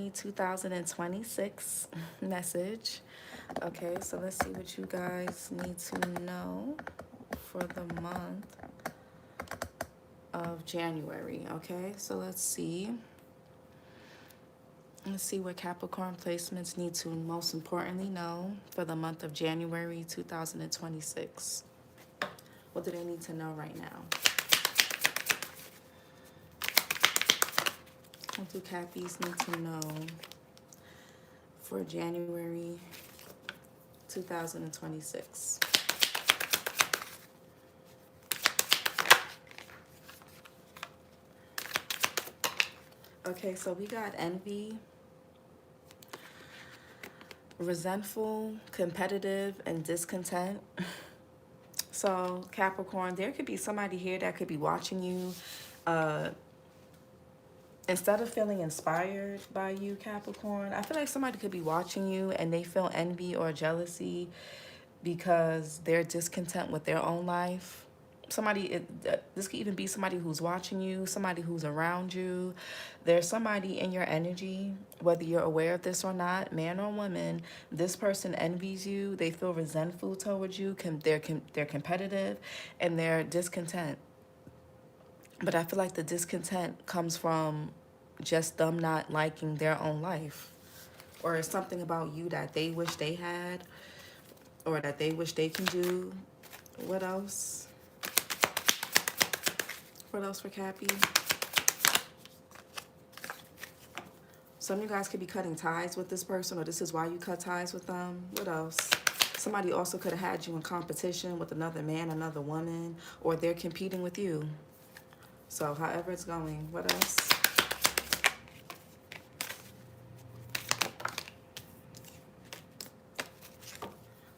January 2026 message. Okay, so let's see what you guys need to know for the month of January. Okay, so let's see. Let's see what Capricorn placements need to most importantly know for the month of January 2026. What do they need to know right now? What do Cappies need to know for January 2026? Okay, so we got envy, resentful, competitive, and discontent. So Capricorn, there could be somebody here that could be watching you. Instead of feeling inspired by you, Capricorn, I feel like somebody could be watching you and they feel envy or jealousy because they're discontent with their own life. This could even be somebody who's watching you, somebody who's around you. There's somebody in your energy, whether you're aware of this or not, man or woman. This person envies you. They feel resentful towards you. They're competitive, and they're discontent. But I feel like the discontent comes from just them not liking their own life, or it's something about you that they wish they had, or that they wish they can do. What else? What else for Cappy? Some of you guys could be cutting ties with this person, or this is why you cut ties with them. What else? Somebody also could have had you in competition with another man, another woman, or they're competing with you. So however it's going, what else?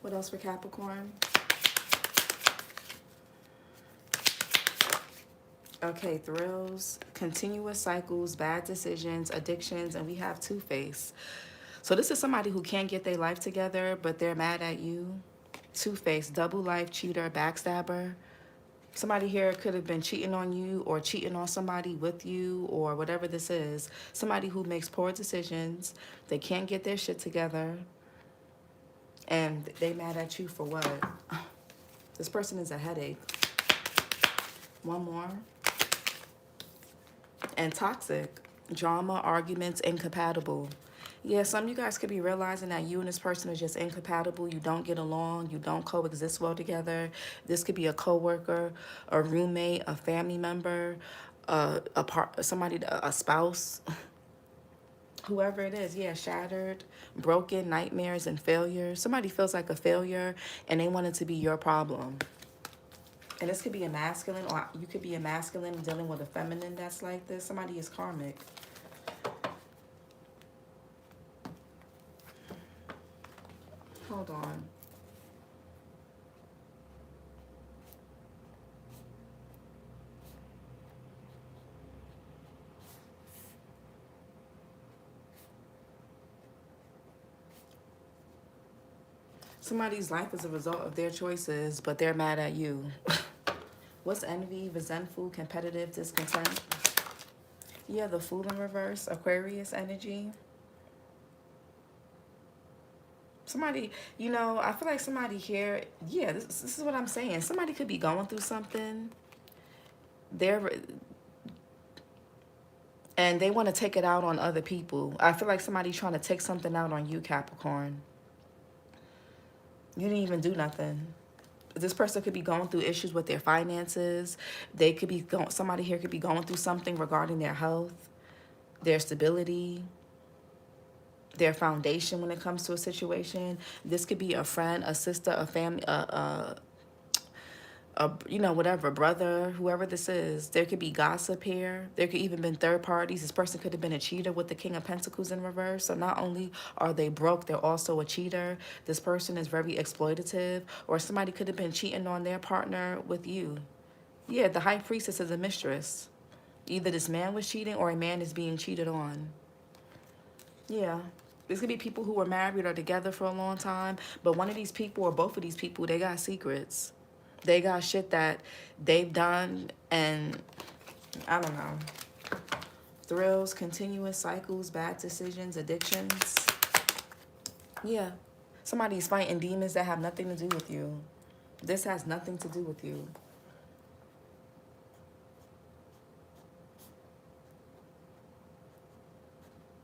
What else for Capricorn? Okay, thrills, continuous cycles, bad decisions, addictions, and we have Two-Face. So this is somebody who can't get their life together, but they're mad at you. Two-Face, double life, cheater, backstabber. Somebody here could have been cheating on you or cheating on somebody with you or whatever this is. Somebody who makes poor decisions. They can't get their shit together. And they mad at you for what? This person is a headache. One more. And toxic. Drama, arguments, incompatible. Yeah, some of you guys could be realizing that you and this person are just incompatible. You don't get along. You don't coexist well together. This could be a coworker, a roommate, a family member, a spouse. Whoever it is, yeah, shattered, broken, nightmares, and failures. Somebody feels like a failure, and they want it to be your problem. And this could be a masculine, or you could be a masculine dealing with a feminine that's like this. Somebody is karmic. Hold on. Somebody's life is a result of their choices, but they're mad at you. What's envy, resentful, competitive, discontent? Yeah, the Fool in reverse, Aquarius energy. Somebody, I feel like somebody here, yeah, this is what I'm saying. Somebody could be going through something. And they want to take it out on other people. I feel like somebody trying to take something out on you, Capricorn. You didn't even do nothing. This person could be going through issues with their finances. They could be somebody here could be going through something regarding their health, their stability, their foundation when it comes to a situation. This could be a friend, a sister, a family, whatever, brother, whoever this is. There could be gossip here. There could even been third parties. This person could have been a cheater with the King of Pentacles in reverse. So not only are they broke, they're also a cheater. This person is very exploitative, or somebody could have been cheating on their partner with you. Yeah, the High Priestess is a mistress. Either this man was cheating or a man is being cheated on. Yeah. There's going to be people who were married or together for a long time, but one of these people or both of these people, they got secrets. They got shit that they've done, and I don't know. thrills, continuous cycles, bad decisions, addictions. Yeah. Somebody's fighting demons that have nothing to do with you. This has nothing to do with you.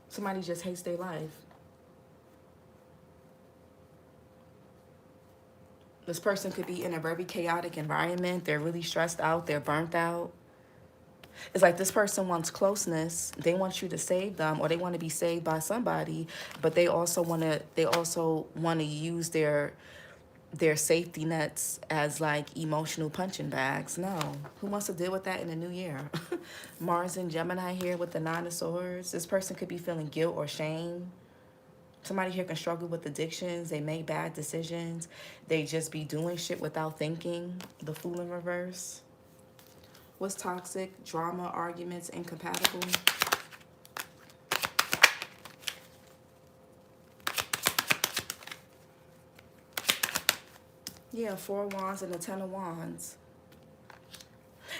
Somebody just hates their life. This person could be in a very chaotic environment. They're really stressed out. They're burnt out. It's like this person wants closeness. They want you to save them, or they want to be saved by somebody, but they also want to use their safety nets as like emotional punching bags. No. Who wants to deal with that in the new year? Mars and Gemini here with the Nine of Swords. This person could be feeling guilt or shame. Somebody here can struggle with addictions. They make bad decisions. They just be doing shit without thinking. The Fool in reverse. What's toxic? Drama, arguments, incompatible. Yeah, 4 of Wands and the 10 of Wands.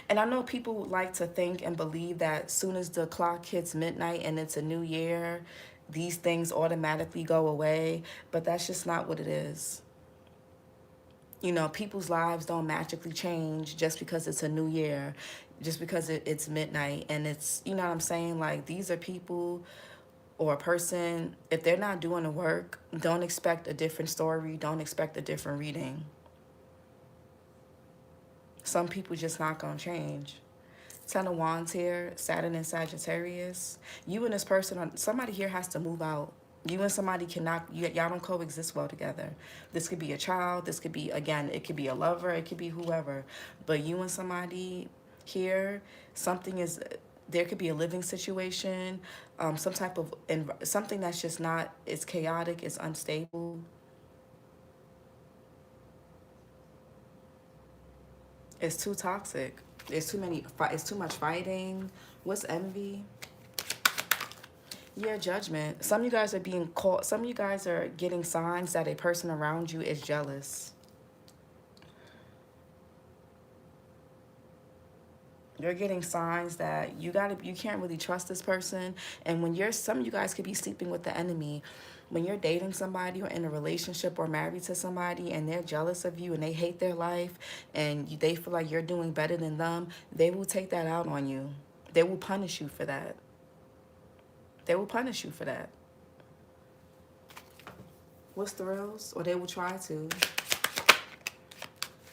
And I know people like to think and believe that as soon as the clock hits midnight and it's a new year, these things automatically go away. But that's just not what it is. You know, people's lives don't magically change just because it's a new year, just because it's midnight. And it's, you know what I'm saying? Like, these are people or a person, if they're not doing the work, don't expect a different story, don't expect a different reading. Some people just not gonna change. 10 of Wands here, Saturn and Sagittarius. You and this person, somebody here has to move out. You and somebody cannot, y'all don't coexist well together. This could be a child. This could be, again, it could be a lover. It could be whoever. But you and somebody here, there could be a living situation, some type of, something that's just not, it's chaotic, it's unstable. It's too toxic. It's too much fighting. What's envy? Yeah, judgment. Some of you guys are being caught. Some of you guys are getting signs that a person around you is jealous. You're getting signs that you can't really trust this person. And when some of you guys could be sleeping with the enemy. When you're dating somebody or in a relationship or married to somebody and they're jealous of you and they hate their life and they feel like you're doing better than them, they will take that out on you. They will punish you for that. They will punish you for that. What's thrills? Or they will try to.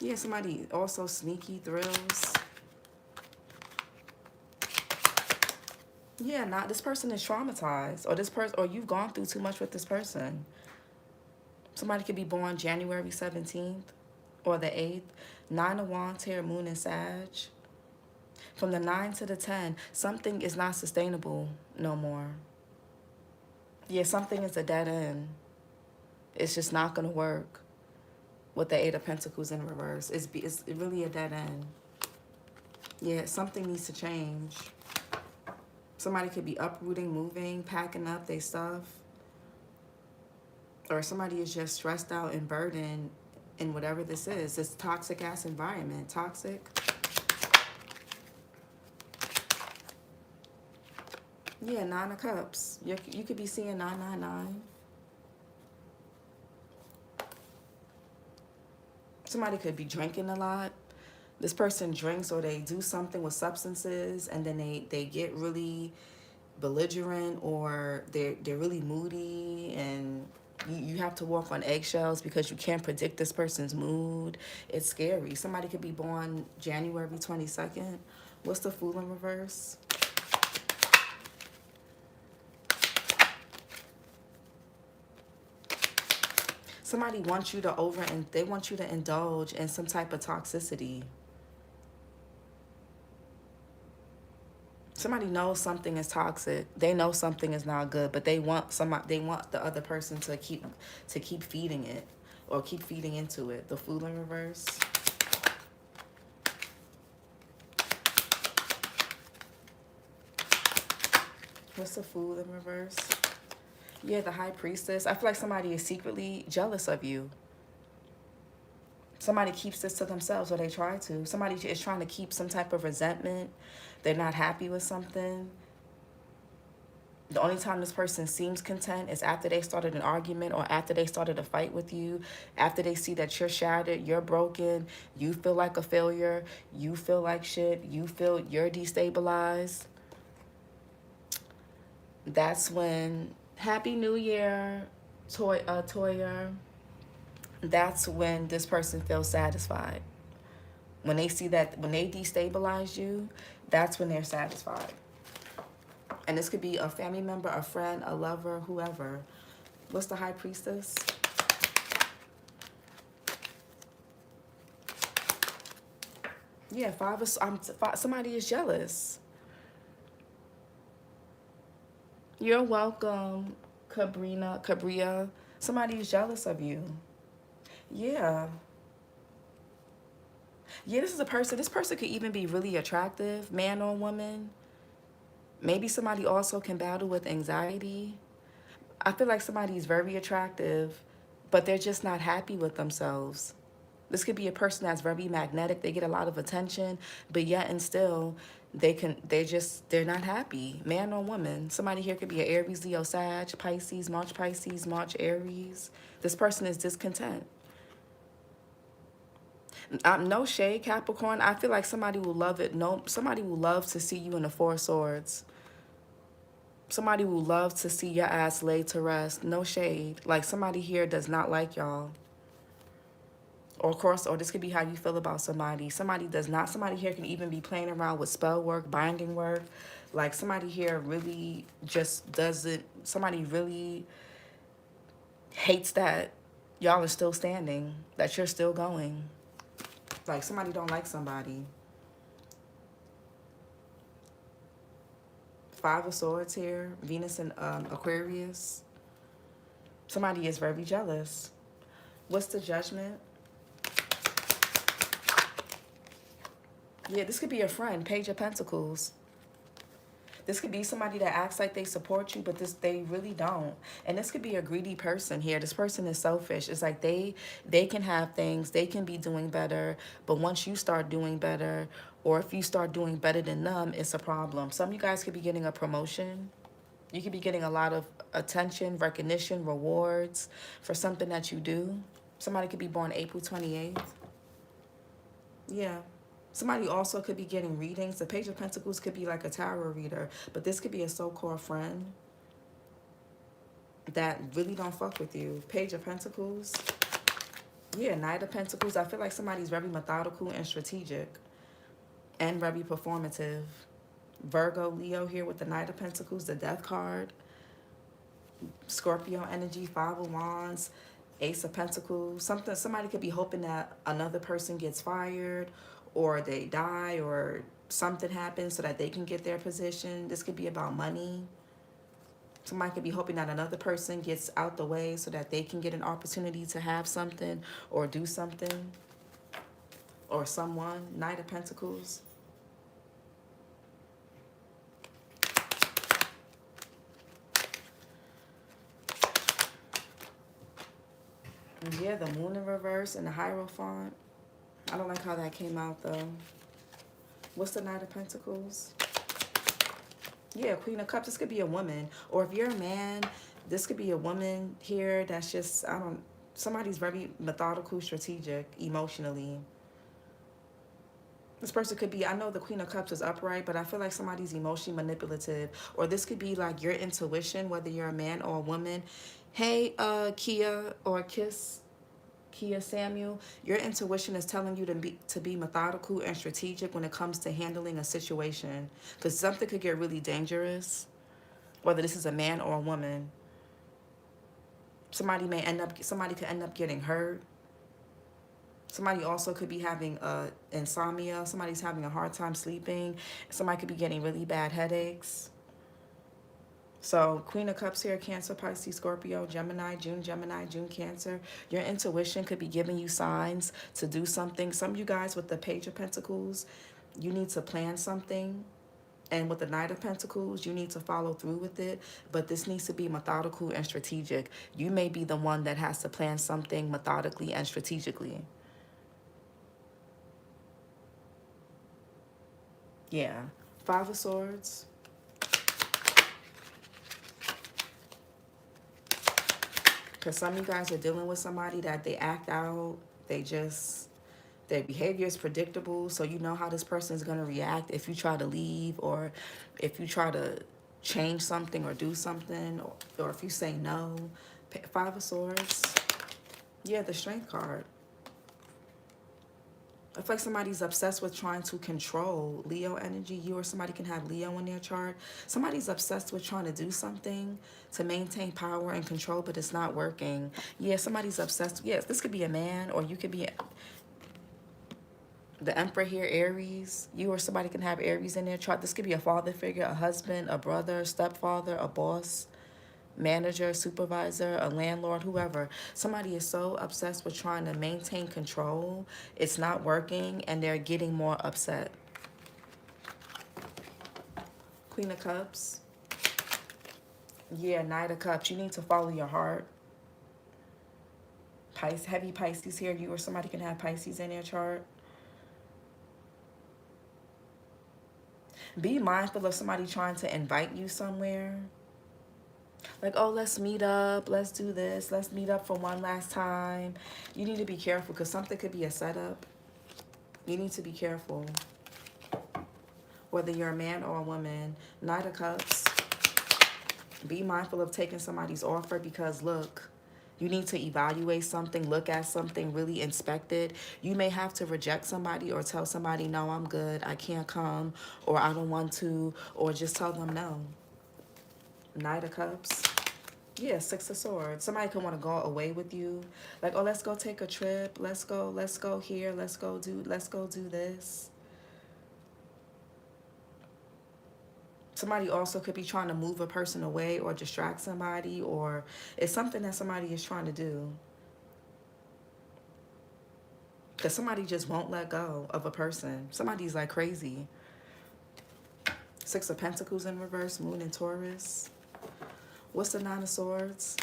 Yeah, somebody also sneaky thrills. Yeah, not this person is traumatized, or you've gone through too much with this person. Somebody could be born January 17th or the 8th. 9 of Wands here, Moon and Sag. From the 9 to the 10, something is not sustainable no more. Yeah, something is a dead end. It's just not going to work with the 8 of Pentacles in reverse. It's really a dead end. Yeah, something needs to change. Somebody could be uprooting, moving, packing up their stuff. Or somebody is just stressed out and burdened in whatever this is. This toxic-ass environment. Toxic. Yeah, 9 of Cups. You could be seeing 999. Somebody could be drinking a lot. This person drinks or they do something with substances and then they get really belligerent or they're really moody and you have to walk on eggshells because you can't predict this person's mood. It's scary. Somebody could be born January 22nd. What's the Fool in reverse? Somebody wants you to they want you to indulge in some type of toxicity. Somebody knows something is toxic. They know something is not good, but they want the other person to keep feeding it or keep feeding into it. The Fool in reverse. What's the Fool in reverse? Yeah, the High Priestess. I feel like somebody is secretly jealous of you. Somebody keeps this to themselves, or they try to. Somebody is trying to keep some type of resentment. They're not happy with something. The only time this person seems content is after they started an argument or after they started a fight with you, after they see that you're shattered, you're broken, you feel like a failure, you feel like shit, you feel you're destabilized. That's when, Happy New Year, Toya. That's when this person feels satisfied. When they see that, when they destabilize you, that's when they're satisfied. And this could be a family member, a friend, a lover, whoever. What's the High Priestess? Yeah, somebody is jealous. You're welcome, Cabria. Somebody is jealous of you. Yeah. Yeah, this is a person. This person could even be really attractive, man or woman. Maybe somebody also can battle with anxiety. I feel like somebody is very attractive, but they're just not happy with themselves. This could be a person that's very magnetic. They get a lot of attention, but yet and still, they're not happy. Man or woman. Somebody here could be an Aries, Leo, Sag, Pisces, March, Aries. This person is discontent. No shade, Capricorn. I feel like somebody will love it. No, somebody will love to see you in the Four of Swords. Somebody will love to see your ass laid to rest. No shade. Like somebody here does not like y'all. Or of course, or this could be how you feel about somebody. Somebody does not. Somebody here can even be playing around with spell work, binding work. Like somebody here really just doesn't. Somebody really hates that y'all are still standing, that you're still going. Like somebody don't like somebody. Five of Swords here, Venus and Aquarius. Somebody is very jealous. What's the Judgment? Yeah, this could be a friend, Page of Pentacles. This could be somebody that acts like they support you, but they really don't. And this could be a greedy person here. This person is selfish. It's like they can have things, they can be doing better, but once you start doing better, or if you start doing better than them, it's a problem. Some of you guys could be getting a promotion. You could be getting a lot of attention, recognition, rewards for something that you do. Somebody could be born April 28th. Yeah. Somebody also could be getting readings. The Page of Pentacles could be like a tarot reader, but this could be a so-called friend that really don't fuck with you. Page of Pentacles. Yeah, Knight of Pentacles. I feel like somebody's very methodical and strategic and very performative. Virgo, Leo here with the Knight of Pentacles, the Death card. Scorpio energy, Five of Wands, Ace of Pentacles. Somebody could be hoping that another person gets fired or they die or something happens so that they can get their position. This could be about money. Somebody could be hoping that another person gets out the way so that they can get an opportunity to have something or do something. Or someone. Knight of Pentacles. And yeah, the Moon in reverse and the Hierophant. I don't like how that came out though. What's the Knight of Pentacles? Yeah, Queen of Cups. This could be a woman. Or if you're a man, this could be a woman here that's just, somebody's very methodical, strategic, emotionally. This person could be, I know the Queen of Cups is upright, but I feel like somebody's emotionally manipulative. Or this could be like your intuition, whether you're a man or a woman. Hey, Kia or Kia Samuel, your intuition is telling you to be methodical and strategic when it comes to handling a situation. Because something could get really dangerous, whether this is a man or a woman. Somebody could end up getting hurt. Somebody also could be having insomnia. Somebody's having a hard time sleeping. Somebody could be getting really bad headaches. So Queen of Cups here, Cancer, Pisces, Scorpio, Gemini, June, Cancer. Your intuition could be giving you signs to do something. Some of you guys with the Page of Pentacles, you need to plan something. And with the Knight of Pentacles, you need to follow through with it. But this needs to be methodical and strategic. You may be the one that has to plan something methodically and strategically. Yeah. Five of Swords. Because some of you guys are dealing with somebody that they act out. Their behavior is predictable. So you know how this person is going to react if you try to leave, or if you try to change something or do something, or if you say no. Five of Swords. Yeah, the Strength card. I feel like somebody's obsessed with trying to control Leo energy. You or somebody can have Leo in their chart. Somebody's obsessed with trying to do something to maintain power and control, but it's not working. Yeah, somebody's obsessed. Yes, this could be a man, or you could be the Emperor here, Aries. You or somebody can have Aries in their chart. This could be a father figure, a husband, a brother, stepfather, a boss, manager, supervisor, a landlord, whoever. Somebody is so obsessed with trying to maintain control, it's not working, and they're getting more upset. Queen of Cups. Yeah, Knight of Cups. You need to follow your heart. Heavy Pisces here. You or somebody can have Pisces in their chart. Be mindful of somebody trying to invite you somewhere. Like, oh, let's meet up, let's do this, let's meet up for one last time. You need to be careful, because something could be a setup. You need to be careful. Whether you're a man or a woman. Knight of Cups. Be mindful of taking somebody's offer, because look, you need to evaluate something, look at something, really inspect it. You may have to reject somebody, or tell somebody, no, I'm good, I can't come, or I don't want to, or just tell them no. Knight of Cups. Yeah, Six of Swords. Somebody could want to go away with you. Like, oh, let's go take a trip. Let's go here. Let's go do this. Somebody also could be trying to move a person away or distract somebody, or it's something that somebody is trying to do. Because somebody just won't let go of a person. Somebody's like crazy. Six of Pentacles in reverse, Moon in Taurus. What's the Nine of Swords?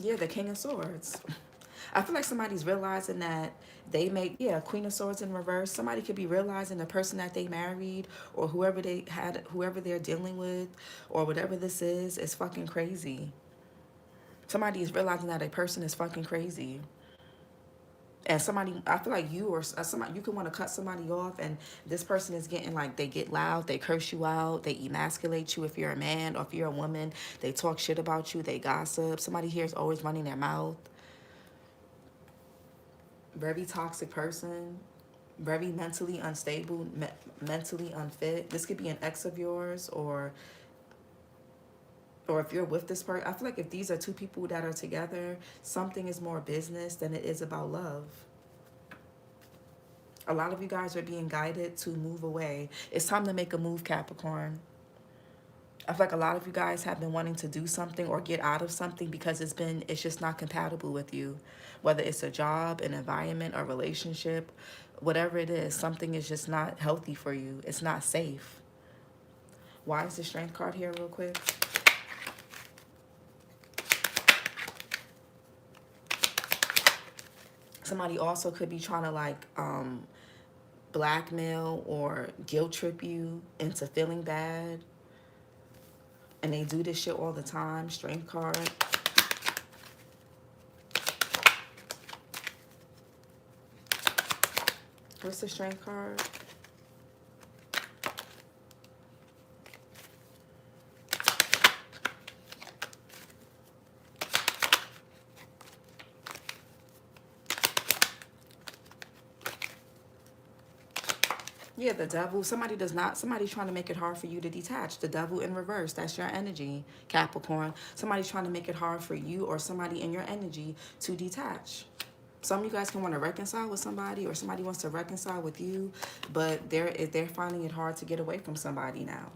Yeah, the King of Swords. I feel like somebody's realizing that they make, yeah, Queen of Swords in reverse. Somebody could be realizing the person that they married, or whoever they had, whoever they're dealing with, or whatever this is fucking crazy. Somebody is realizing that a person is fucking crazy. And somebody, I feel like you or somebody, you can want to cut somebody off, and this person is getting like, they get loud, they curse you out, they emasculate you if you're a man, or if you're a woman, they talk shit about you, they gossip. Somebody here is always running their mouth. Very toxic person, very mentally unstable, mentally unfit. This could be an ex of yours, or if you're with this person. I feel like if these are two people that are together, something is more business than it is about love. A lot of you guys are being guided to move away. It's time to make a move, Capricorn. I feel like a lot of you guys have been wanting to do something or get out of something because it's just not compatible with you. Whether it's a job, an environment, a relationship, whatever it is, something is just not healthy for you. It's not safe. Why is the Strength card here real quick? Somebody also could be trying to like blackmail or guilt trip you into feeling bad. And they do this shit all the time. Strength card. What's the Strength card? Yeah, the Devil. Somebody's trying to make it hard for you to detach. The Devil in reverse. That's your energy, Capricorn. Somebody's trying to make it hard for you or somebody in your energy to detach. Some of you guys can want to reconcile with somebody, or somebody wants to reconcile with you, but they're finding it hard to get away from somebody now.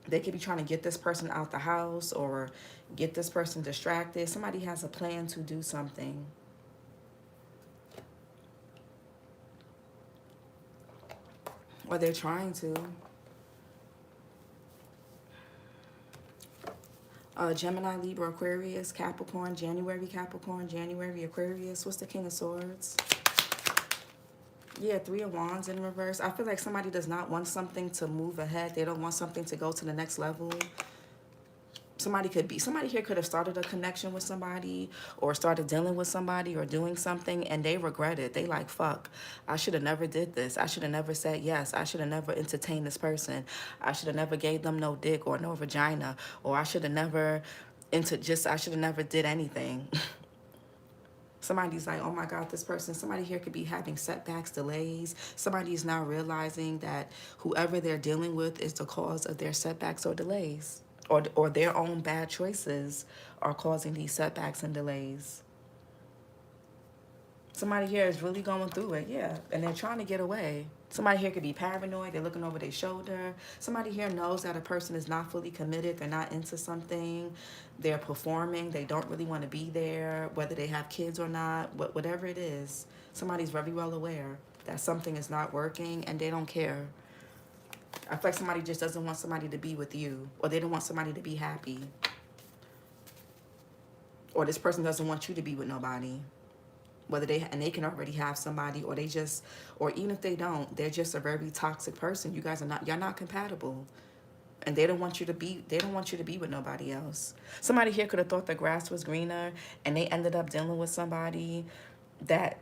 They could be trying to get this person out the house or get this person distracted. Somebody has a plan to do something. Or they're trying to. Gemini, Libra, Aquarius, Capricorn, January Aquarius. What's the King of Swords? Yeah, Three of Wands in reverse. I feel like somebody does not want something to move ahead. They don't want something to go to the next level. Somebody here could have started a connection with somebody or started dealing with somebody or doing something, and they regret it. They like, fuck, I should have never did this. I should have never said yes. I should have never entertained this person. I should have never gave them no dick or no vagina, or I should have never I should have never did anything. Somebody's like, oh my God, this person, somebody here could be having setbacks, delays. Somebody's now realizing that whoever they're dealing with is the cause of their setbacks or delays. Or their own bad choices are causing these setbacks and delays. Somebody here is really going through it, yeah, and they're trying to get away. Somebody here could be paranoid. They're looking over their shoulder. Somebody here knows that a person is not fully committed. They're not into something. They're performing. They don't really want to be there, whether they have kids or not, whatever it is. Somebody's very well aware that something is not working, and they don't care. I feel like somebody just doesn't want somebody to be with you, or they don't want somebody to be happy. Or this person doesn't want you to be with nobody. They can already have somebody, or even if they don't, they're just a very toxic person. You're not compatible. And they don't want you to be with nobody else. Somebody here could have thought the grass was greener, and they ended up dealing with somebody that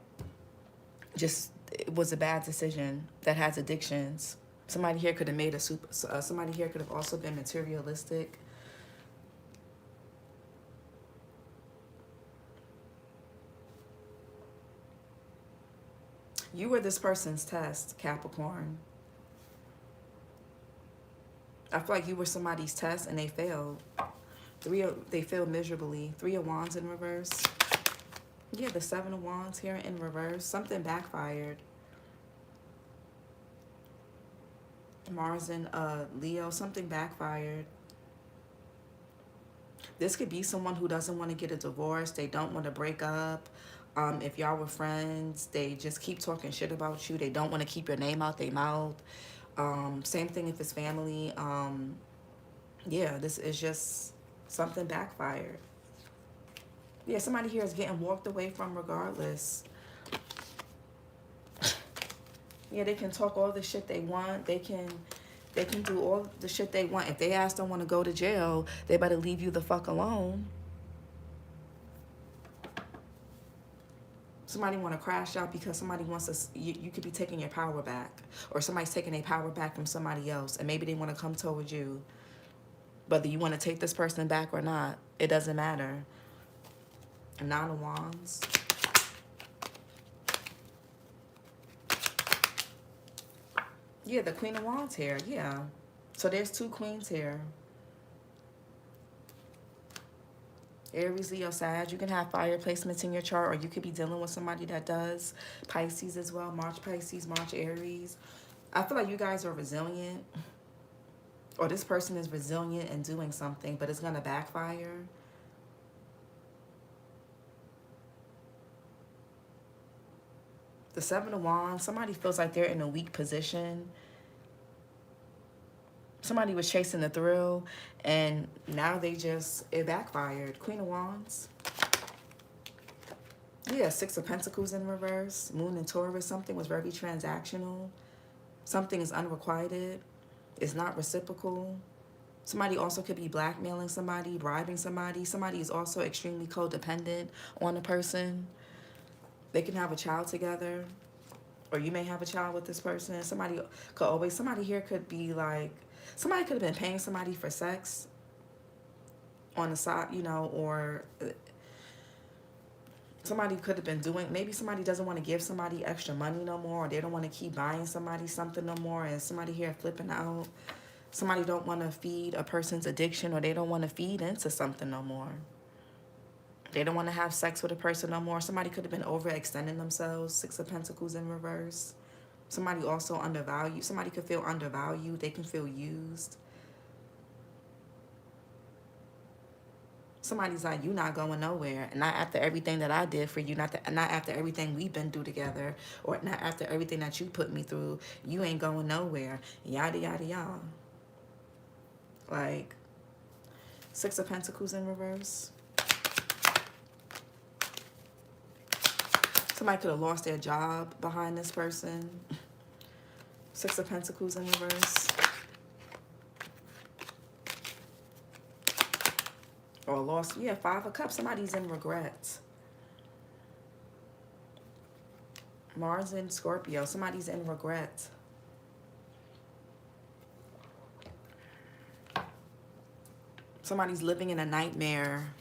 just, it was a bad decision, that has addictions. Somebody here could have somebody here could have also been materialistic. You were this person's test, Capricorn. I feel like you were somebody's test and they failed. They failed miserably. Three of Wands in reverse. Yeah, the Seven of Wands here in reverse. Something backfired. Mars and Leo, something backfired. This could be someone who doesn't want to get a divorce. They don't want to break up. If y'all were friends, they just keep talking shit about you. They don't want to keep your name out their mouth. Same thing if it's family. Yeah, this is just something backfired. Yeah, somebody here is getting walked away from regardless. Yeah, they can talk all the shit they want. They can do all the shit they want. If they ask don't want to go to jail, they better leave you the fuck alone. Somebody want to crash out because somebody wants to, you could be taking your power back. Or somebody's taking their power back from somebody else. And maybe they want to come towards you. Whether you want to take this person back or not, it doesn't matter. Nine of Wands. Yeah, the Queen of Wands here. Yeah. So there's two queens here. Aries, Leo, Sag. You can have fire placements in your chart, or you could be dealing with somebody that does. Pisces as well. March Pisces, March Aries. I feel like you guys are resilient. Or this person is resilient in doing something, but it's going to backfire. The Seven of Wands. Somebody feels like they're in a weak position. Somebody was chasing the thrill, and now it backfired. Queen of Wands. Yeah, Six of Pentacles in reverse. Moon and Taurus. Something was very transactional. Something is unrequited. It's not reciprocal. Somebody also could be blackmailing somebody, bribing somebody. Somebody is also extremely codependent on a person. They can have a child together, or you may have a child with this person. Somebody here could be like, somebody could have been paying somebody for sex on the side, or somebody could have been doing, maybe somebody doesn't want to give somebody extra money no more, or they don't want to keep buying somebody something no more, and somebody here flipping out. Somebody don't want to feed a person's addiction, or they don't want to feed into something no more. They don't want to have sex with a person no more. Somebody could have been overextending themselves. Six of Pentacles in reverse. Somebody also undervalued. Somebody could feel undervalued. They can feel used. Somebody's like, you're not going nowhere. And not after everything that I did for you. Not after everything we've been through together. Or not after everything that you put me through. You ain't going nowhere. Yada, yada, yada. Like, Six of Pentacles in reverse. Somebody could have lost their job behind this person. Six of Pentacles in reverse. Or lost, yeah, Five of Cups. Somebody's in regret. Mars in Scorpio. Somebody's in regret. Somebody's living in a nightmare.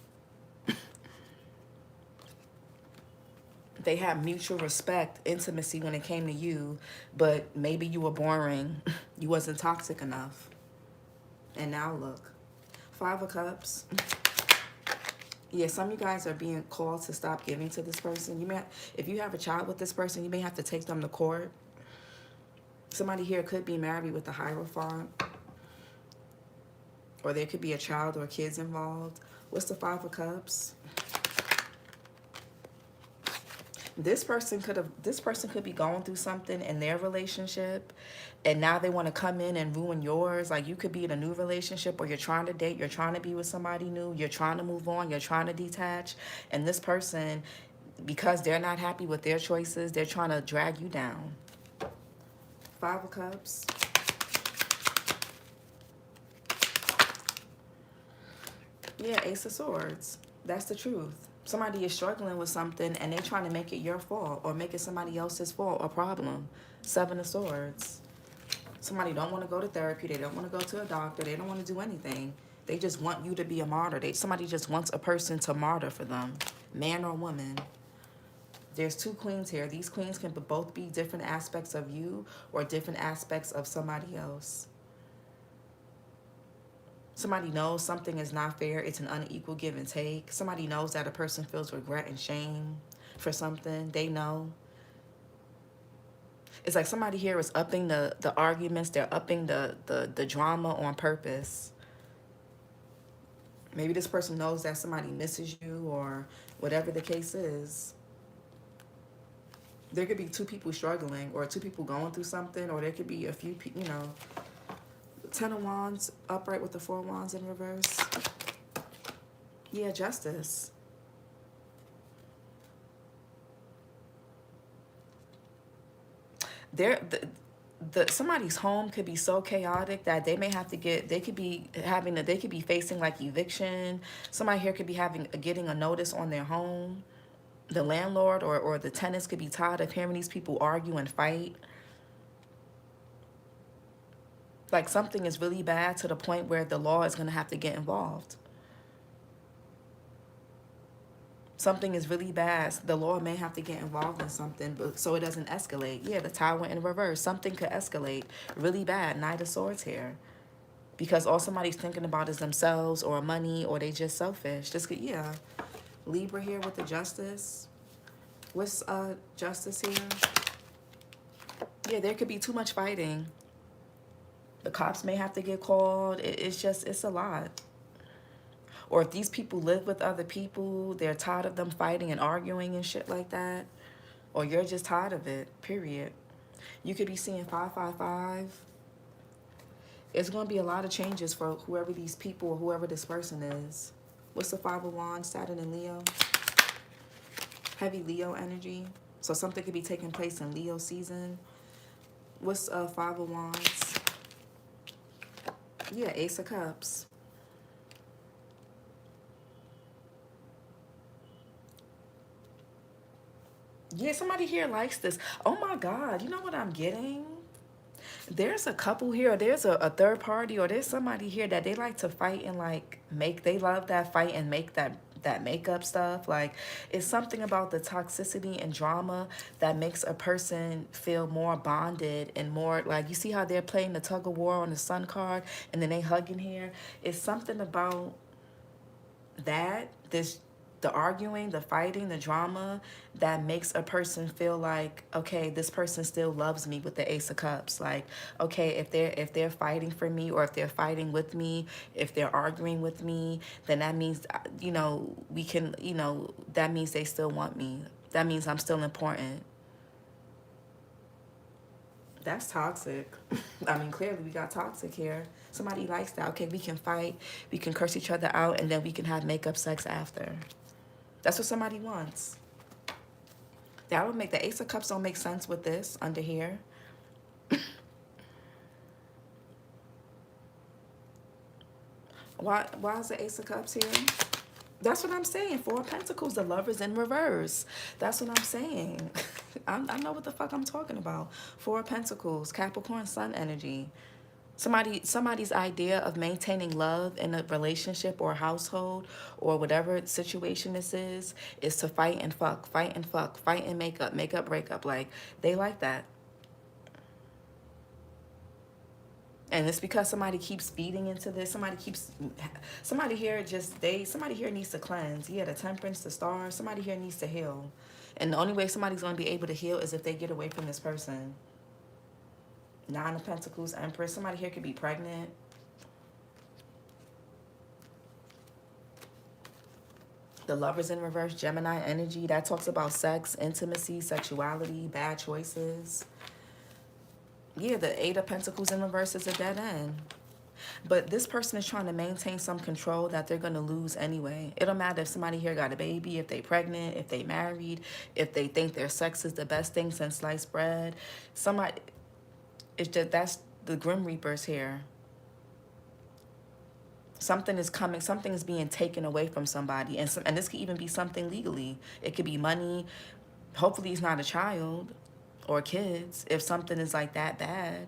They have mutual respect, intimacy when it came to you, but maybe you were boring. You wasn't toxic enough. And now look. Five of Cups. Yeah, some of you guys are being called to stop giving to this person. You may, if you have a child with this person, you may have to take them to court. Somebody here could be married with the Hierophant. Or there could be a child or kids involved. What's the Five of Cups? This person could be going through something in their relationship, and now they want to come in and ruin yours. Like, you could be in a new relationship, or you're trying to date, you're trying to be with somebody new, you're trying to move on, you're trying to detach, and this person, because they're not happy with their choices, they're trying to drag you down. Five of Cups. Yeah, Ace of Swords. That's the truth. Somebody is struggling with something and they're trying to make it your fault or make it somebody else's fault or problem. Seven of Swords. Somebody don't want to go to therapy. They don't want to go to a doctor. They don't want to do anything. They just want you to be a martyr. Somebody just wants a person to martyr for them. Man or woman. There's two queens here. These queens can both be different aspects of you or different aspects of somebody else. Somebody knows something is not fair. It's an unequal give and take. Somebody knows that a person feels regret and shame for something. They know. It's like somebody here is upping the arguments. They're upping the drama on purpose. Maybe this person knows that somebody misses you or whatever the case is. There could be two people struggling or two people going through something, or there could be a few people, you know. Ten of Wands upright with the Four of Wands in reverse. Yeah, Justice. Somebody's home could be so chaotic that they may have to they could be facing like eviction. Somebody here could be getting a notice on their home. The landlord or the tenants could be tired of hearing these people argue and fight. Like, something is really bad to the point where the law is going to have to get involved. Something is really bad. The law may have to get involved in something so it doesn't escalate. Yeah, the Tower in reverse. Something could escalate really bad. Knight of Swords here. Because all somebody's thinking about is themselves or money, or they just selfish. Yeah. Libra here with the Justice. What's Justice here? Yeah, there could be too much fighting. The cops may have to get called. It's a lot. Or if these people live with other people, they're tired of them fighting and arguing and shit like that. Or you're just tired of it, period. You could be seeing 555. It's going to be a lot of changes for whoever these people or whoever this person is. What's the Five of Wands? Saturn and Leo. Heavy Leo energy. So something could be taking place in Leo season. What's Five of Wands? Yeah, Ace of Cups. Yeah, somebody here likes this. Oh my God, you know what I'm getting? There's a couple here, or there's a third party, or there's somebody here that they like to fight and like they love that fight and make that makeup stuff. Like, it's something about the toxicity and drama that makes a person feel more bonded and more like, you see how they're playing the tug of war on the Sun card and then they hugging here. It's something about that, the arguing, the fighting, the drama that makes a person feel like, okay, this person still loves me, with the Ace of Cups. Like, okay, if they're fighting for me, or if they're fighting with me, if they're arguing with me, then that means, you know, that means they still want me. That means I'm still important. That's toxic. I mean, clearly we got toxic here. Somebody likes that. Okay, we can fight, we can curse each other out, and then we can have makeup sex after. That's what somebody wants. That would make the Ace of Cups don't make sense with this under here. Why is the Ace of Cups here? That's what I'm saying. Four of Pentacles, the Lovers in reverse. That's what I'm saying. I know what the fuck I'm talking about. Four of Pentacles, Capricorn Sun energy. Somebody's idea of maintaining love in a relationship or household or whatever situation this is to fight and fuck, fight and fuck, fight and make up, break up. Like, they like that. And it's because somebody keeps feeding into this. Somebody here needs to cleanse. Yeah, the Temperance, the Star. Somebody here needs to heal. And the only way somebody's going to be able to heal is if they get away from this person. Nine of Pentacles, Empress. Somebody here could be pregnant. The Lovers in reverse, Gemini energy. That talks about sex, intimacy, sexuality, bad choices. Yeah, the Eight of Pentacles in reverse is a dead end. But this person is trying to maintain some control that they're going to lose anyway. It don't matter if somebody here got a baby, if they pregnant, if they married, if they think their sex is the best thing since sliced bread. It's just, that's the Grim Reapers here. Something is coming, something is being taken away from somebody. And this could even be something legally. It could be money. Hopefully it's not a child or kids if something is like that bad.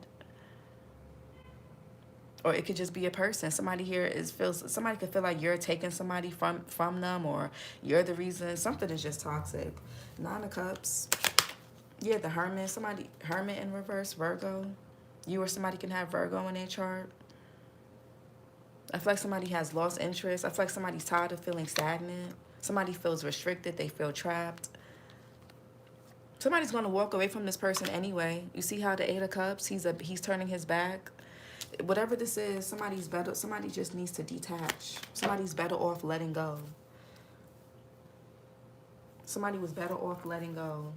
Or it could just be a person. Somebody here somebody could feel like you're taking somebody from them, or you're the reason. Something is just toxic. Nine of Cups. Yeah, the Hermit. Hermit in reverse, Virgo. You or somebody can have Virgo in their chart. I feel like somebody has lost interest. I feel like somebody's tired of feeling stagnant. Somebody feels restricted. They feel trapped. Somebody's going to walk away from this person anyway. You see how the Eight of Cups, he's turning his back. Whatever this is, somebody just needs to detach. Somebody's better off letting go. Somebody was better off letting go.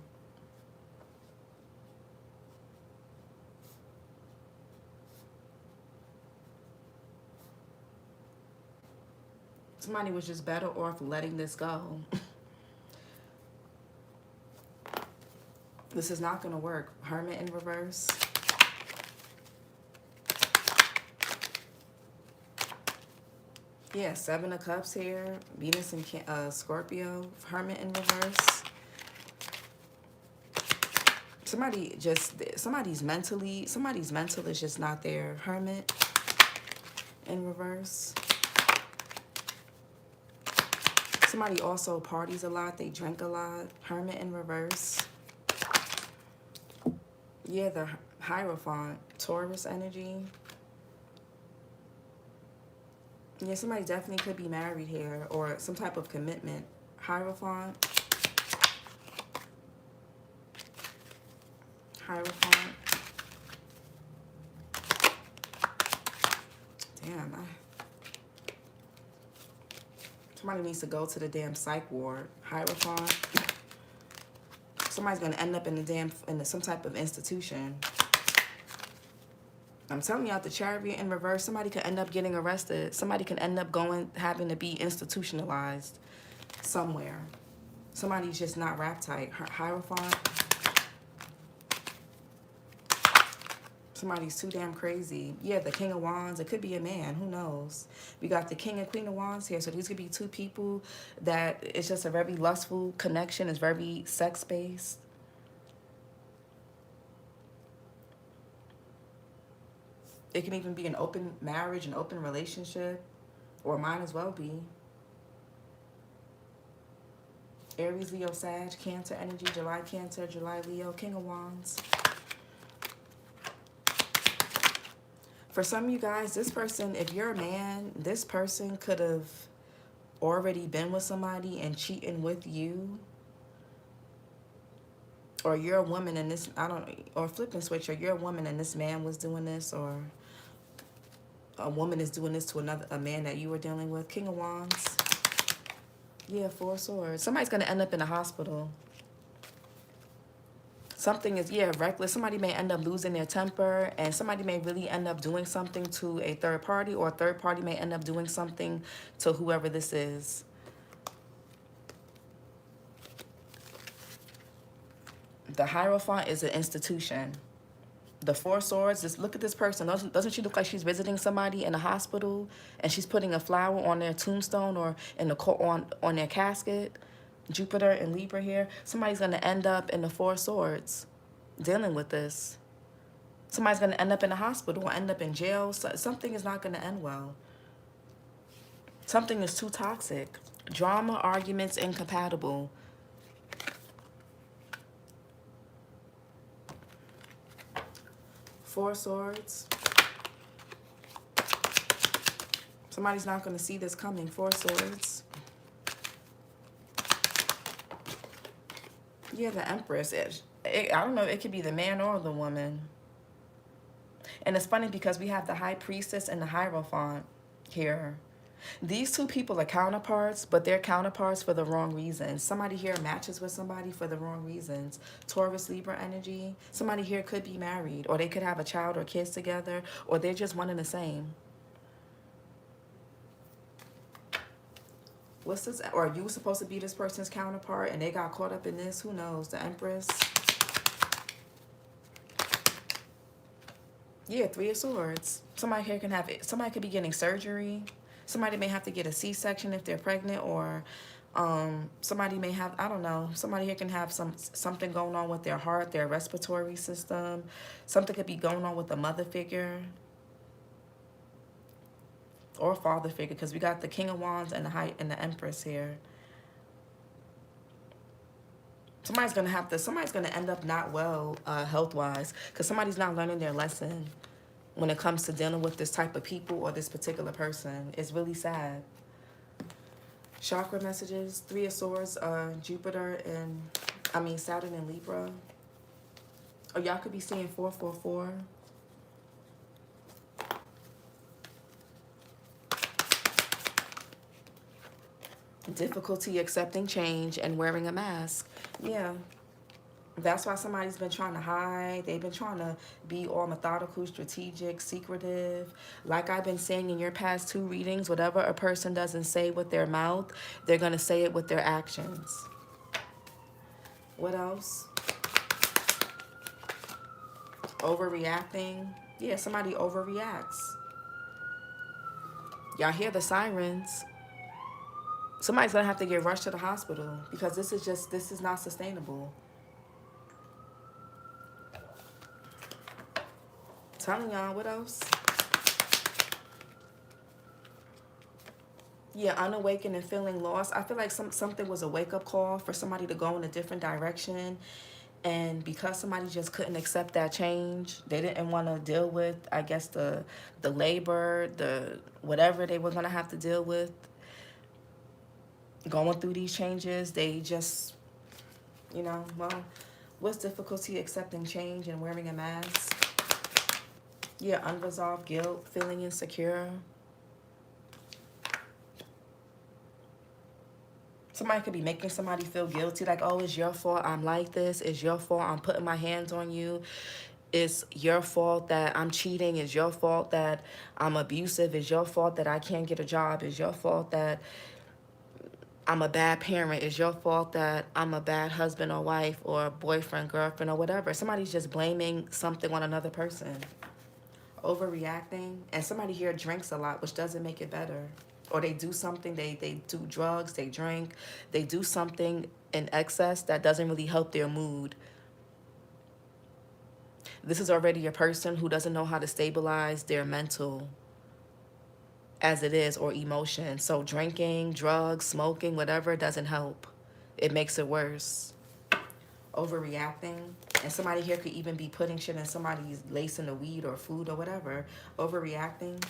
Somebody was just better off letting this go. This is not going to work. Hermit in reverse. Yeah, Seven of Cups here. Venus and Scorpio. Hermit in reverse. Somebody's mental is just not there. Hermit in reverse. Somebody also parties a lot. They drink a lot. Hermit in reverse. Yeah, the Hierophant. Taurus energy. Yeah, somebody definitely could be married here, or some type of commitment. Hierophant. Hierophant. Damn, somebody needs to go to the damn psych ward. Hierophant. Somebody's gonna end up in some type of institution. I'm telling y'all, the Chariot in reverse, somebody could end up getting arrested. Somebody can end up having to be institutionalized somewhere. Somebody's just not wrapped tight. Hierophant. Somebody's too damn crazy. Yeah, the King of Wands. It could be a man. Who knows? We got the King and Queen of Wands here. So these could be two people that it's just a very lustful connection. It's very sex-based. It can even be an open marriage, an open relationship, or might as well be. Aries, Leo, Sag, Cancer energy, July Cancer, July Leo, King of Wands. For some of you guys, this person, if you're a man, this person could have already been with somebody and cheating with you. Or you're a woman and this, or flipping switch, or you're a woman and this man was doing this, or a woman is doing this to a man that you were dealing with. King of Wands. Yeah, Four of Swords. Somebody's going to end up in the hospital. Something is, reckless. Somebody may end up losing their temper, and somebody may really end up doing something to a third party, or a third party may end up doing something to whoever this is. The Hierophant is an institution. The Four Swords, just look at this person. Doesn't she look like she's visiting somebody in a hospital and she's putting a flower on their tombstone or in the on their casket? Jupiter and Libra here. Somebody's going to end up in the Four Swords dealing with this. Somebody's going to end up in a hospital or end up in jail. Something is not going to end well. Something is too toxic. Drama, arguments, incompatible. Four Swords. Somebody's not going to see this coming. Four Swords. Yeah, the Empress. I don't know. It could be the man or the woman. And it's funny because we have the High Priestess and the Hierophant here. These two people are counterparts, but they're counterparts for the wrong reasons. Somebody here matches with somebody for the wrong reasons. Taurus, Libra energy. Somebody here could be married, or they could have a child or kids together, or they're just one and the same. What's this? Or you were supposed to be this person's counterpart, and they got caught up in this? Who knows? The Empress. Yeah, Three of Swords. Somebody here can have it. Somebody could be getting surgery. Somebody may have to get a C-section if they're pregnant, or somebody may have, I don't know, somebody here can have something going on with their heart, their respiratory system. Something could be going on with a mother figure or father figure, because we got the King of Wands and the Empress here. Somebody's gonna end up not well health-wise, because somebody's not learning their lesson when it comes to dealing with this type of people or this particular person. It's really sad. Chakra messages, Three of Swords, Jupiter and, Saturn and Libra. Or y'all could be seeing 444. Difficulty accepting change and wearing a mask. Yeah. That's why somebody's been trying to hide. They've been trying to be all methodical, strategic, secretive. Like I've been saying in your past two readings, whatever a person doesn't say with their mouth, they're going to say it with their actions. What else? Overreacting. Yeah, somebody overreacts. Y'all hear the sirens. Somebody's going to have to get rushed to the hospital because this is not sustainable. Telling y'all, what else? Yeah, unawakened and feeling lost. I feel like something was a wake-up call for somebody to go in a different direction. And because somebody just couldn't accept that change, they didn't want to deal with, I guess, the labor, the whatever they were going to have to deal with. Going through these changes, they just, what's difficulty accepting change and wearing a mask? Yeah, unresolved guilt, feeling insecure. Somebody could be making somebody feel guilty, like, oh, it's your fault I'm like this. It's your fault I'm putting my hands on you. It's your fault that I'm cheating. It's your fault that I'm abusive. It's your fault that I can't get a job. It's your fault that I'm a bad parent. It's your fault that I'm a bad husband or wife or boyfriend, girlfriend, or whatever. Somebody's just blaming something on another person. Overreacting. And somebody here drinks a lot, which doesn't make it better. Or they do something, they do drugs, they drink, they do something in excess that doesn't really help their mood. This is already a person who doesn't know how to stabilize their mental as it is, or emotion. So drinking, drugs, smoking, whatever, doesn't help. It makes it worse. Overreacting. And somebody here could even be putting shit in somebody's lacing the weed or food or whatever. Overreacting.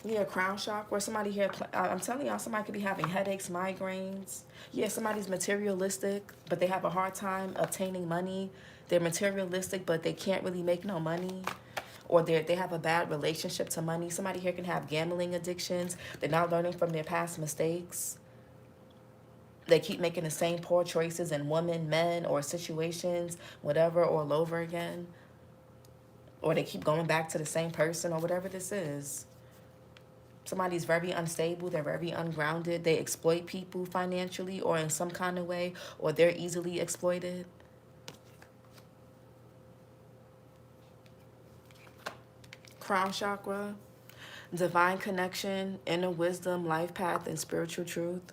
Yeah, crown shock, where somebody here, I'm telling y'all, somebody could be having headaches, migraines. Yeah, somebody's materialistic, but they have a hard time obtaining money. They're materialistic, but they can't really make no money. Or they have a bad relationship to money. Somebody here can have gambling addictions. They're not learning from their past mistakes. They keep making the same poor choices in women, men, or situations, whatever, all over again. Or they keep going back to the same person or whatever this is. Somebody's very unstable, they're very ungrounded, they exploit people financially or in some kind of way, or they're easily exploited. Crown chakra, divine connection, inner wisdom, life path, and spiritual truth.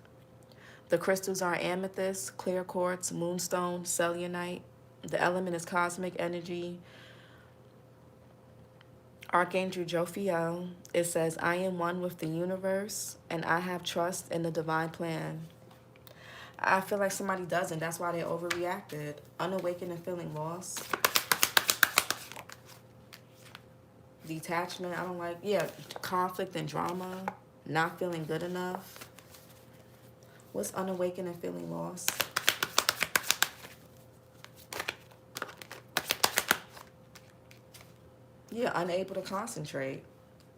The crystals are amethyst, clear quartz, moonstone, selenite. The element is cosmic energy. Archangel Jophiel, it says, I am one with the universe and I have trust in the divine plan. I feel like somebody doesn't. That's why they overreacted. Unawakened and feeling lost. Detachment, I don't like, yeah, conflict and drama. Not feeling good enough. What's unawakened and feeling lost? Yeah, unable to concentrate.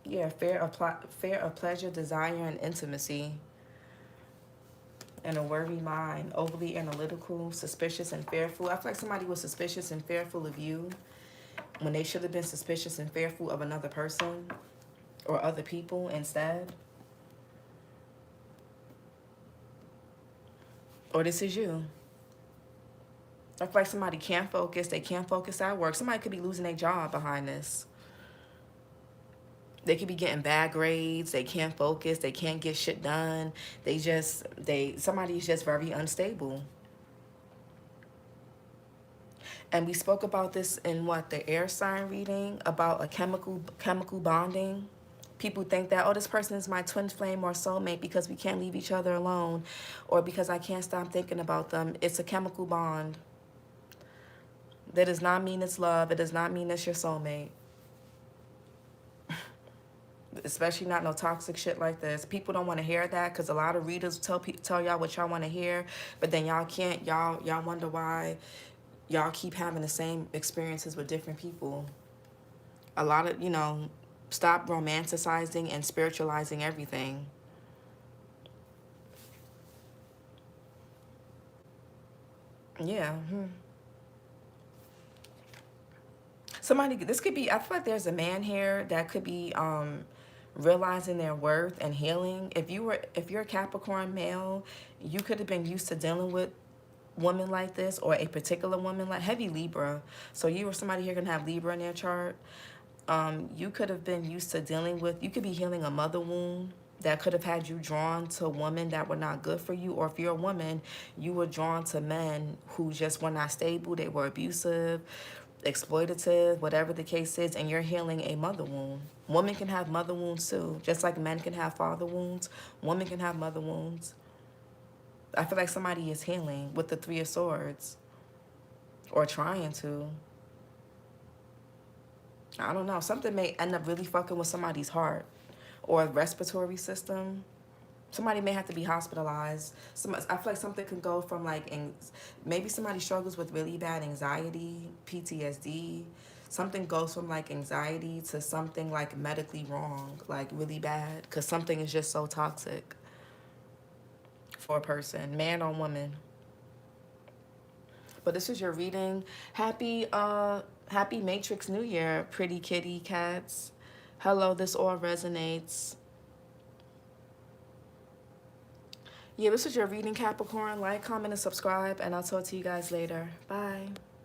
Yeah, fear of pleasure, desire, and intimacy. And a worried mind, overly analytical, suspicious, and fearful. I feel like somebody was suspicious and fearful of you when they should have been suspicious and fearful of another person or other people instead. Or this is you. I feel like somebody can't focus. They can't focus at work. Somebody could be losing their job behind this. They could be getting bad grades. They can't focus. They can't get shit done. Somebody's just very unstable. And we spoke about this in the air sign reading about a chemical bonding. People think that, oh, this person is my twin flame or soulmate because we can't leave each other alone or because I can't stop thinking about them. It's a chemical bond. That does not mean it's love. It does not mean it's your soulmate. Especially not no toxic shit like this. People don't want to hear that because a lot of readers tell y'all what y'all want to hear, but then y'all can't. Y'all wonder why y'all keep having the same experiences with different people. A lot of, stop romanticizing and spiritualizing everything. Yeah. This could be, I feel like there's a man here that could be realizing their worth and healing. If you're a Capricorn male, you could have been used to dealing with women like this, or a particular woman like heavy Libra. So you or somebody here gonna have Libra in their chart. You could have been used to dealing with, you could be healing a mother wound that could have had you drawn to women that were not good for you. Or if you're a woman, you were drawn to men who just were not stable. They were abusive, exploitative, whatever the case is, and you're healing a mother wound. Women can have mother wounds too. Just like men can have father wounds, women can have mother wounds. I feel like somebody is healing with the Three of Swords. Or trying to. I don't know. Something may end up really fucking with somebody's heart or respiratory system. Somebody may have to be hospitalized. I feel like something can go from maybe somebody struggles with really bad anxiety, PTSD. Something goes from anxiety to something medically wrong, really bad, because something is just so toxic for a person, man or woman. But this is your reading. Happy Matrix New Year, pretty kitty cats. Hello, this all resonates. Yeah, this is your reading, Capricorn. Like, comment, and subscribe, and I'll talk to you guys later. Bye.